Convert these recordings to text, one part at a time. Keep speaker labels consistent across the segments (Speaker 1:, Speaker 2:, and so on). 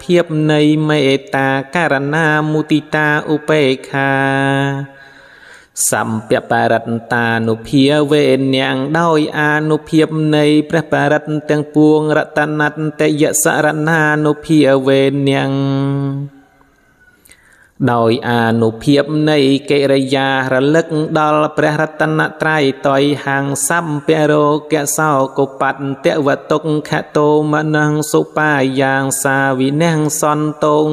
Speaker 1: ភាពនៃមេត្តាករណាមុទិតាឧបេក្ខាសម្ពបរិត្តានុភាវេញាំងដោយអានុភាពនៃព្រះបរិត្តទាំងពួងរតនតយសរណានុភាវេញាំងដោយអានុភាពនៃកិរិយារលឹកដល់ព្រះរតនត្រ័យតយហាងសម្ពរោកសោកបត្តវតុក្ខតោមនង្សុបាយ៉ាងសាវិនំសន្តង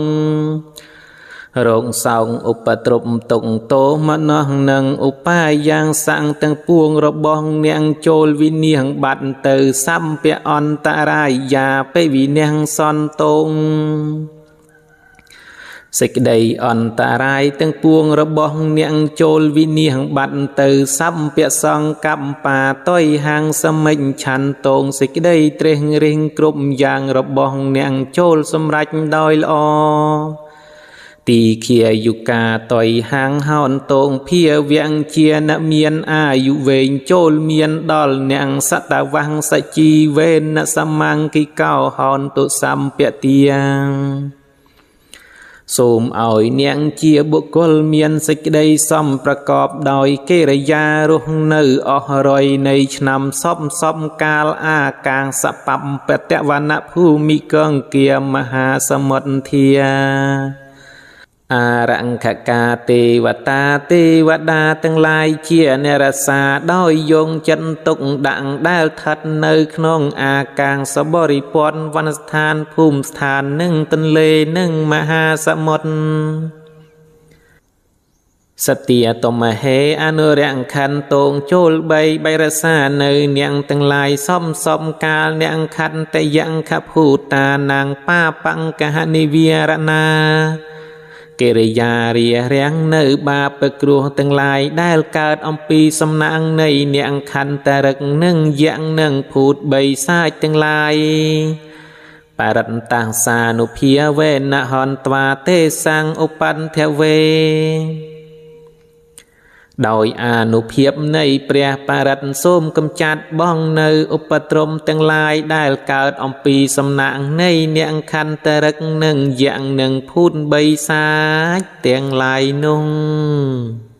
Speaker 1: រងសោងឧបទ្រពទុកតោមនស្សនឹងឧបាយ៉ាងសាំងទាំងពួងរបស់នាងចូលវិនាងបាត់ទៅសម្ពអន្តរាយាពេវិនាងសន្តងសេចក្តីអន្តរាយទាំងពួងរបស់នាងចូលវិនាងបាត់ទៅសម្ពសង្កប្បាតយហាងសមិញឆន្ទងសេចក្តីត្រេះរិះគ្រប់យ៉ាងរបស់នាងចូលសម្រេចដោយល្អទីឃាយុកាតយហាងហោនតងភាវៈជានមានអាយុវែងចូលមានដល់នាងសតវង្សជីវេនសមង្គិកោហោនតុសម្ពទាសូមឲ្យនាងជាបុគ្គលមានសេចក្តីសមប្រកបដោយកិរិយារស់នៅអស់រយនៃឆ្នាំសពកាលអាកាសបបតវនភូមិកង្គាមហាសមុទ្ធាអរង្ខកាទេវតាទេវតាទាំងឡាយជានិរសាដោយយងចិត្តទុកដាក់ដែលស្ថិតនៅក្នុងអាកាសបរិពន្ធវណ្ណស្ថានភូមិស្ថាននិងទន្លេនិងមហាសមុទ្រសត្យាតមហេអនុរង្ខន្តងចូលបៃរសានៅនាងទាំងឡាយសំកាលនាងខន្តយង្ខភូតានាងបាបង្កហនិវារណាកិរិយារារាំងនៅបាបគ្រោះទាំងឡាយដែលកើតអំពីសំណាងនៃនាងខន្តរឹកនិងយៈនិងភូតបីសាចទាំងឡាយបរិត្តាសានុភាវេនហន្ត្វាទេសੰឧបន្ថវេដោយអានុភាពនៃព្រះបរិត្តសូមកំចាត់បងនៅឧបទ្រពទាំងឡាយដែលកើតអំពីសំណាងនៃនាងខន្តរឹកនិងយៈនិងភូតបីសាចទាំងឡាយនោះ